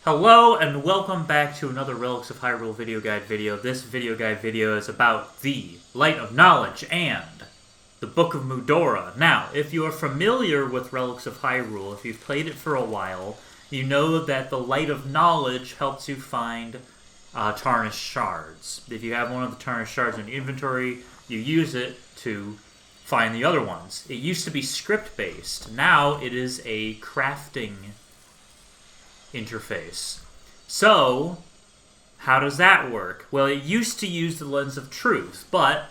Hello and welcome back to another Relics of Hyrule video guide video. This video guide video is about the Light of Knowledge and the Book of Mudora. Now, if you are familiar with Relics of Hyrule, if you've played it for a while, you know that the Light of Knowledge helps you find tarnished shards. If you have one of the tarnished shards in your inventory, you use it to find the other ones. It used to be script-based. Now it is a crafting interface. So, how does that work? Well, it used to use the Lens of Truth, but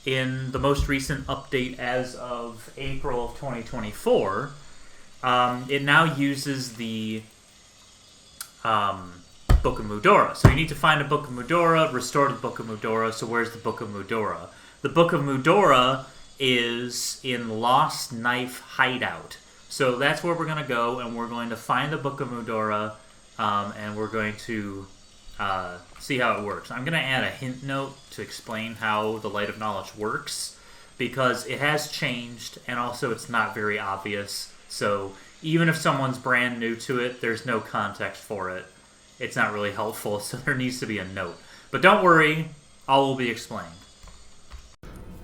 in the most recent update as of April of 2024, it now uses the Book of Mudora. So you need to find a Book of Mudora, restore the Book of Mudora. So where's the Book of Mudora? The Book of Mudora is in Lost Knife Hideout. So that's where we're going to go, and we're going to find the Book of Mudora, and we're going to see how it works. I'm going to add a hint note to explain how the Light of Knowledge works, because it has changed, and also it's not very obvious. So even if someone's brand new to it, there's no context for it. It's not really helpful, so there needs to be a note. But don't worry, all will be explained.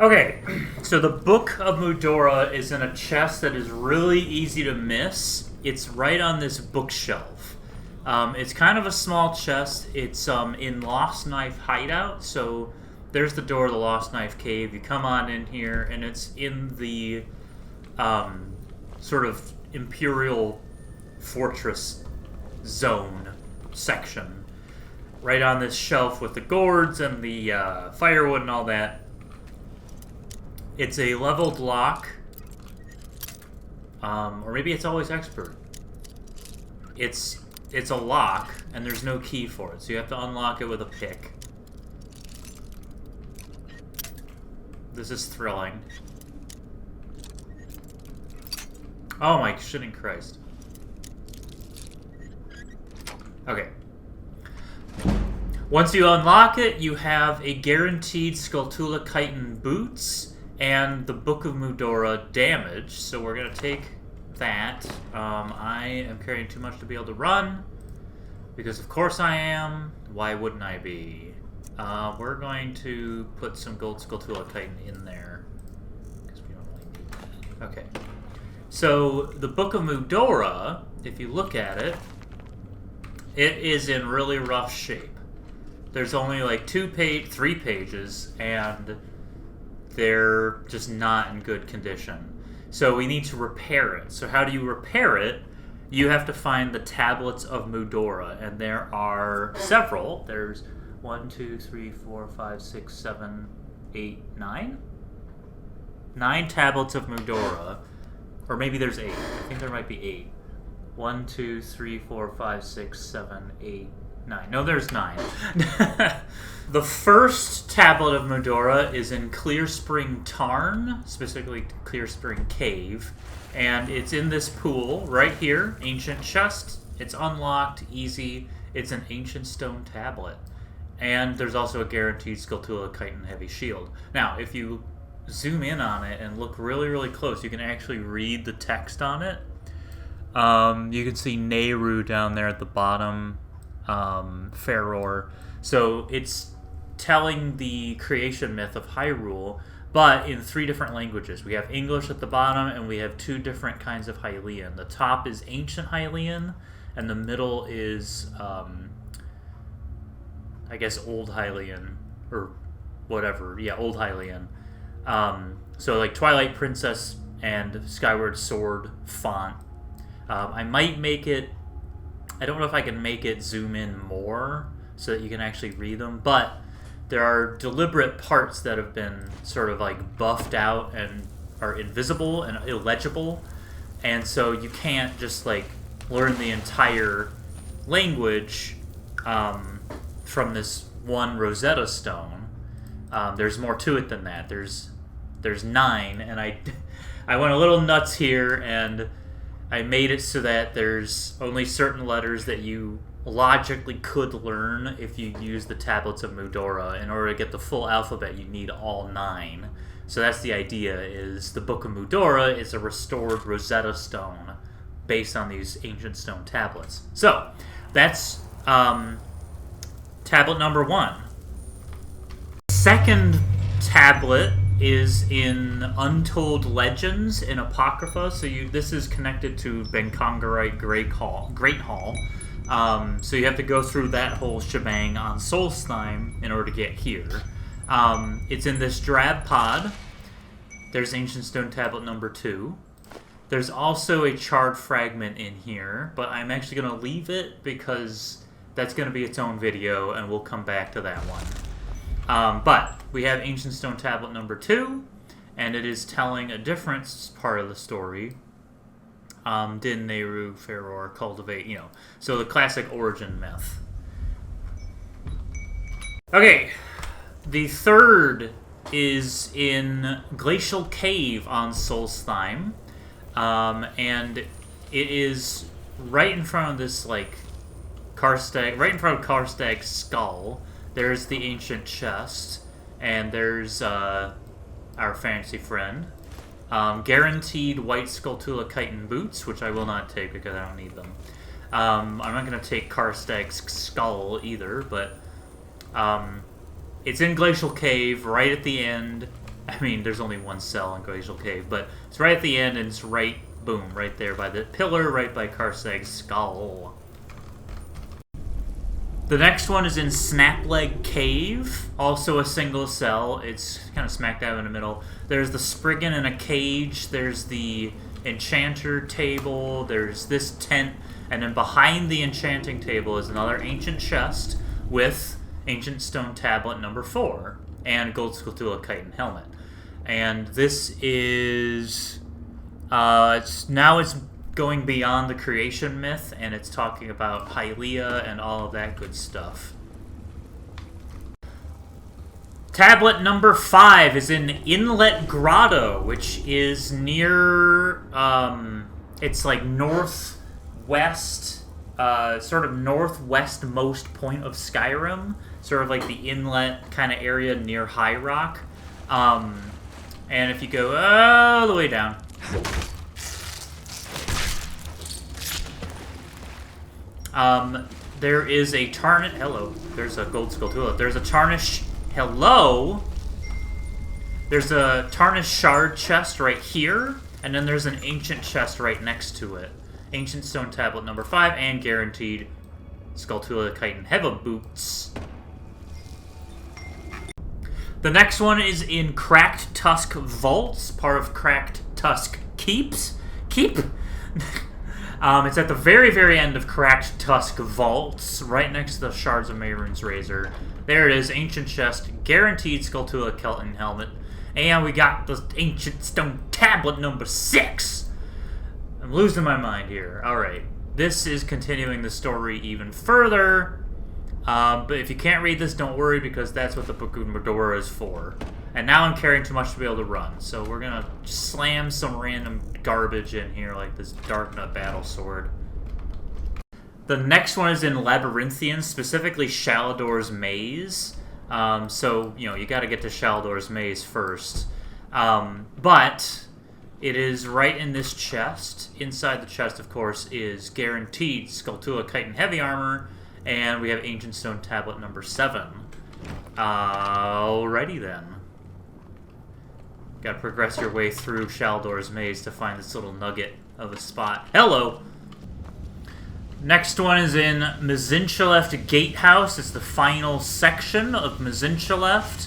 Okay, so the Book of Mudora is in a chest that is really easy to miss. It's right on this bookshelf. It's kind of a small chest. It's in Lost Knife Hideout, so there's the door of the Lost Knife Cave. You come on in here, and it's in the sort of Imperial Fortress zone section. Right on this shelf with the gourds and the firewood and all that. It's a leveled lock, or maybe it's always expert. It's a lock, and there's no key for it, so you have to unlock it with a pick. This is thrilling. Oh my shitting Christ. Okay. Once you unlock it, you have a guaranteed Skulltula Chitin boots and the Book of Mudora damage, so we're going to take that. I am carrying too much to be able to run, because of course I am. Why wouldn't I be? We're going to put some gold Skulltula Chitin in there, because we don't really need that. Okay. So, the Book of Mudora, if you look at it, it is in really rough shape. There's only like 3 pages, and they're just not in good condition. So we need to repair it. So how do you repair it? You have to find the tablets of Mudora, and there are several. There's 1, 2, 3, 4, 5, 6, 7, 8, 9? 9 tablets of Mudora. Or maybe there's 8. I think there might be 8. 1, 2, 3, 4, 5, 6, 7, 8, 9. No, there's 9. The first tablet of Mudora is in Clear Spring Tarn, specifically Clear Spring Cave, and it's in this pool right here, ancient chest. It's unlocked, easy. It's an ancient stone tablet, and there's also a guaranteed Skulltula Chitin heavy shield. Now, if you zoom in on it and look really, really close, you can actually read the text on it. You can see Nehru down there at the bottom. Ferror. So it's telling the creation myth of Hyrule, but in 3 different languages. We have English at the bottom, and we have 2 different kinds of Hylian. The top is Ancient Hylian, and the middle is, I guess, Old Hylian, or whatever. Yeah, Old Hylian. So like Twilight Princess and Skyward Sword font. I might make it, I don't know if I can make it zoom in more so that you can actually read them, but there are deliberate parts that have been sort of like buffed out and are invisible and illegible, and so you can't just like learn the entire language from this one Rosetta Stone. There's more to it than that. There's 9, and I went a little nuts here, and I made it so that there's only certain letters that you logically could learn if you use the tablets of Mudora. In order to get the full alphabet, you need all 9. So that's the idea, is the Book of Mudora is a restored Rosetta Stone based on these ancient stone tablets. So, that's tablet number 1. Second tablet is in Untold Legends in Apocrypha. So this is connected to Benkongarite Great Hall. So you have to go through that whole shebang on Solstheim in order to get here. It's in this drab pod. There's Ancient Stone Tablet number 2. There's also a charred fragment in here, but I'm actually going to leave it because that's going to be its own video, and we'll come back to that one. But we have Ancient Stone Tablet number 2, and it is telling a different part of the story. Din Nehru, Feror, cultivate, so the classic origin myth. Okay, the third is in Glacial Cave on Solstheim, and it is right in front of this, Karstag, right in front of Karstag's skull. There's the ancient chest, and there's our fancy friend. Guaranteed white Skulltula chitin boots, which I will not take because I don't need them. I'm not going to take Karstag's skull either, but it's in Glacial Cave, right at the end. I mean, there's only one cell in Glacial Cave, but it's right at the end, and it's right there by the pillar, right by Karstag's skull. The next one is in Snapleg Cave, also a single cell. It's kind of smack dab in the middle. There's the Spriggan in a cage, there's the Enchanter table, there's this tent, and then behind the enchanting table is another ancient chest with Ancient Stone Tablet number 4 and Gold Skulltula chitin helmet. And this is... it's going beyond the creation myth, and it's talking about Hylia and all of that good stuff. Tablet number 5 is in Inlet Grotto, which is near, it's like northwest, sort of northwestmost point of Skyrim, sort of like the inlet kind of area near High Rock. And if you go all the way down, there is a tarnish. Hello. There's a gold Skulltula. There's a tarnish. Hello. There's a tarnished shard chest right here, and then there's an ancient chest right next to it. Ancient Stone Tablet number 5 and guaranteed Skulltula chitin Heva boots. The next one is in Cracked Tusk Vaults, part of Cracked Tusk Keep. It's at the very, very end of Cracked Tusk Vaults, right next to the Shards of Mehrunes Razor. There it is, Ancient Chest, guaranteed Skulltula chitin helmet, and we got the Ancient Stone Tablet number 6. I'm losing my mind here. Alright, this is continuing the story even further. But if you can't read this, don't worry, because that's what the Book of Mudora is for. And now I'm carrying too much to be able to run, so we're gonna slam some random garbage in here, like this Darknut Battle Sword. The next one is in Labyrinthian, specifically Shalador's Maze. So, you gotta get to Shalador's Maze first. But it is right in this chest. Inside the chest, of course, is guaranteed Skulltula chitin heavy armor, and we have Ancient Stone Tablet number 7. Alrighty then. Gotta progress your way through Shalador's Maze to find this little nugget of a spot. Hello! Next one is in Mazincheleft Gatehouse. It's the final section of Mazincheleft.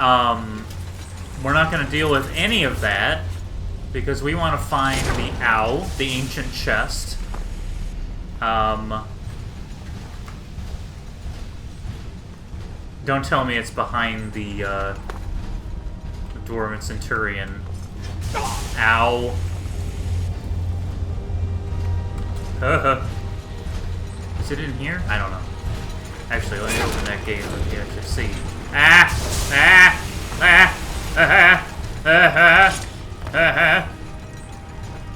We're not gonna deal with any of that, because we want to find the ancient chest. Don't tell me it's behind the Dwarven Centurion. Ow. Is it in here? I don't know. Actually, let me open that gate and let me actually see.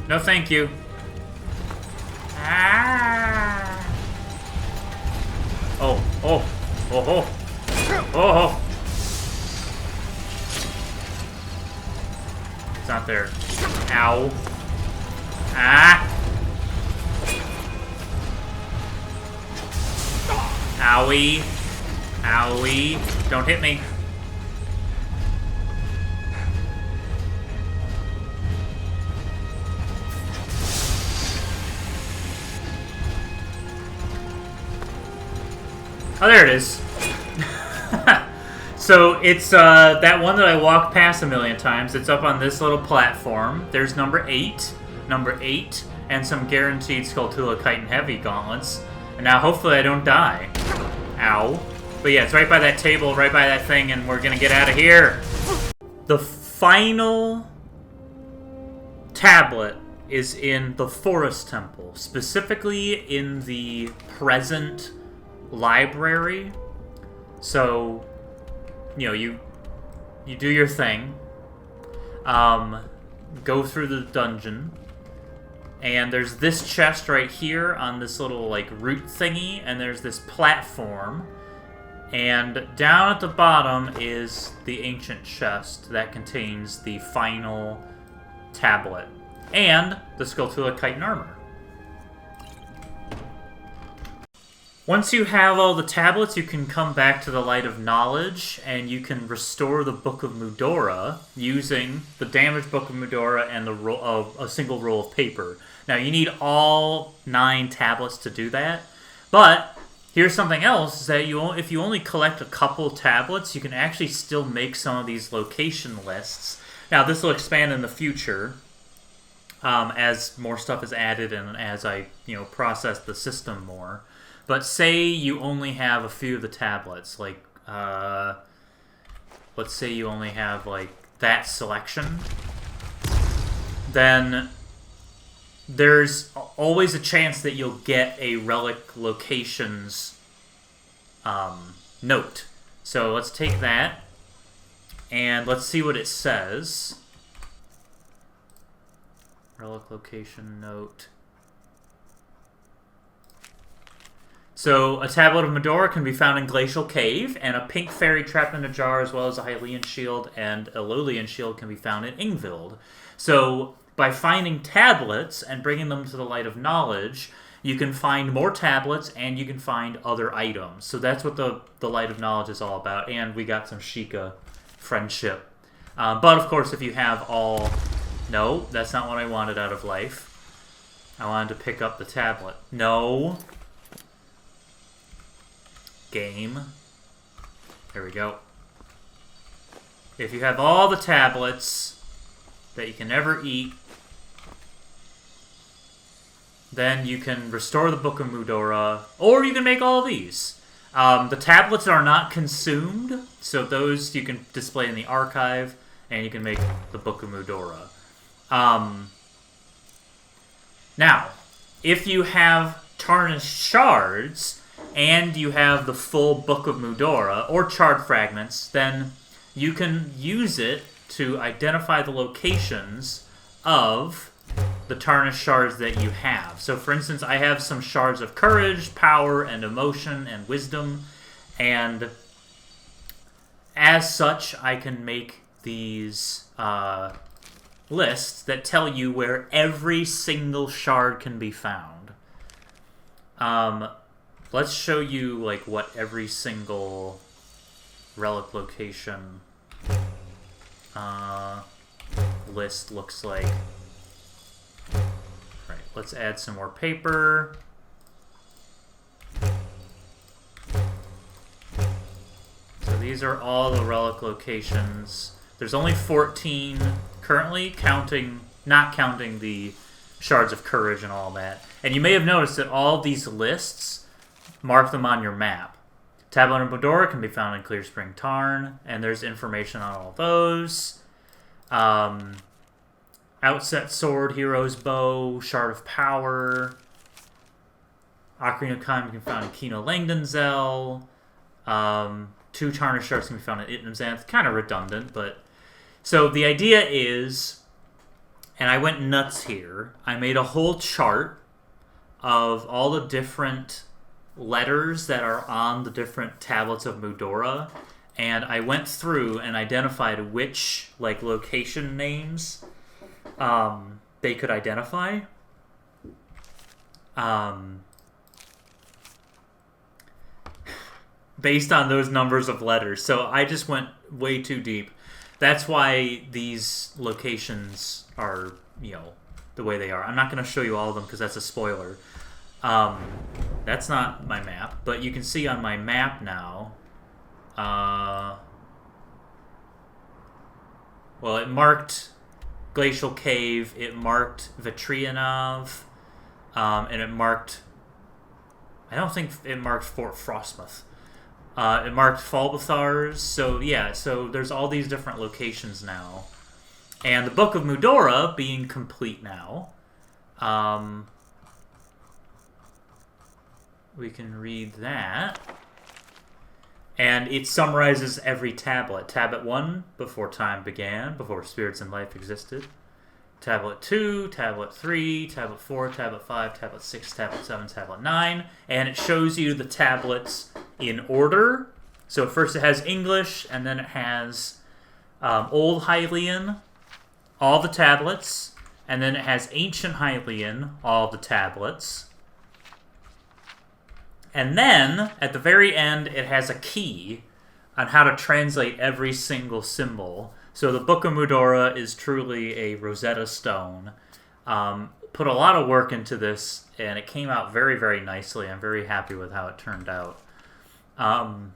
No, thank you. Oh. It's not there. Ow. Owie. Owie. Don't hit me. Oh, there it is. So it's that one that I walked past a million times. It's up on this little platform. There's number 8, and some guaranteed Skulltula Chitin Heavy gauntlets. And now hopefully I don't die. Ow. But yeah, it's right by that table, right by that thing, and we're gonna get out of here. The final tablet is in the Forest Temple, specifically in the present library. So, you know, you do your thing, go through the dungeon, and there's this chest right here on this little, like, root thingy, and there's this platform, and down at the bottom is the ancient chest that contains the final tablet, and the Skulltula Chitin armor. Once you have all the tablets, you can come back to the Light of Knowledge, and you can restore the Book of Mudora using the damaged Book of Mudora and the a single roll of paper. Now, you need all 9 tablets to do that, but here's something else, is that if you only collect a couple tablets, you can actually still make some of these location lists. Now, this will expand in the future as more stuff is added and as I process the system more. But say you only have a few of the tablets, like, let's say you only have, like, that selection, then there's always a chance that you'll get a relic locations note. So let's take that, and let's see what it says. Relic location note. So, a tablet of Mudora can be found in Glacial Cave, and a pink fairy trapped in a jar, as well as a Hylian shield and a Lolian shield can be found in Ingvild. So, by finding tablets and bringing them to the Light of Knowledge, you can find more tablets and you can find other items. So that's what the Light of Knowledge is all about, and we got some Sheikah friendship. But, of course, if you have all... No, that's not what I wanted out of life. I wanted to pick up the tablet. No... Game. There we go. If you have all the tablets that you can never eat, then you can restore the Book of Mudora, or you can make all of these. The tablets are not consumed, so those you can display in the archive, and you can make the Book of Mudora. Now, if you have tarnished shards, and you have the full Book of Mudora, or charred fragments, then you can use it to identify the locations of the tarnished shards that you have. So, for instance, I have some shards of courage, power, and emotion, and wisdom, and as such, I can make these lists that tell you where every single shard can be found. Let's show you, like, what every single relic location list looks like. Right, let's add some more paper. So these are all the relic locations. There's only 14 currently, not counting the shards of courage and all that. And you may have noticed that all these lists mark them on your map. Tablet of Mudora can be found in Clear Spring Tarn, and there's information on all those. Outset Sword, Hero's Bow, Shard of Power. Ocarina of Time can be found in Kino Langdonzel. 2 Tarnished Shards can be found in Itnam Zanth. Kind of redundant, but... So the idea is, and I went nuts here, I made a whole chart of all the different letters that are on the different tablets of Mudora, and I went through and identified which, like, location names they could identify. based on those numbers of letters. So I just went way too deep. That's why these locations are, the way they are. I'm not going to show you all of them because that's a spoiler. That's not my map, but you can see on my map now. Well, it marked Glacial Cave, it marked Vitrianov, and it marked... I don't think it marked Fort Frostmoth. It marked Falbathars. So, yeah, so there's all these different locations now. And the Book of Mudora being complete now. We can read that. And it summarizes every tablet. Tablet 1, before time began, before spirits and life existed. Tablet 2, Tablet 3, Tablet 4, Tablet 5, Tablet 6, Tablet 7, Tablet 9. And it shows you the tablets in order. So first it has English, and then it has Old Hylian, all the tablets. And then it has Ancient Hylian, all the tablets. And then, at the very end, it has a key on how to translate every single symbol. So the Book of Mudora is truly a Rosetta Stone. Put a lot of work into this, and it came out very, very nicely. I'm very happy with how it turned out. And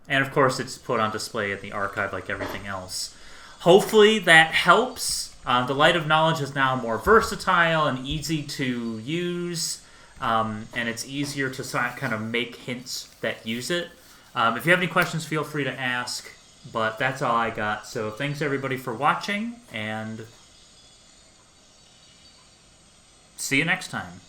of course, it's put on display in the archive like everything else. Hopefully that helps. The Light of Knowledge is now more versatile and easy to use. And it's easier to kind of make hints that use it. If you have any questions, feel free to ask. But that's all I got. So thanks everybody for watching, and see you next time.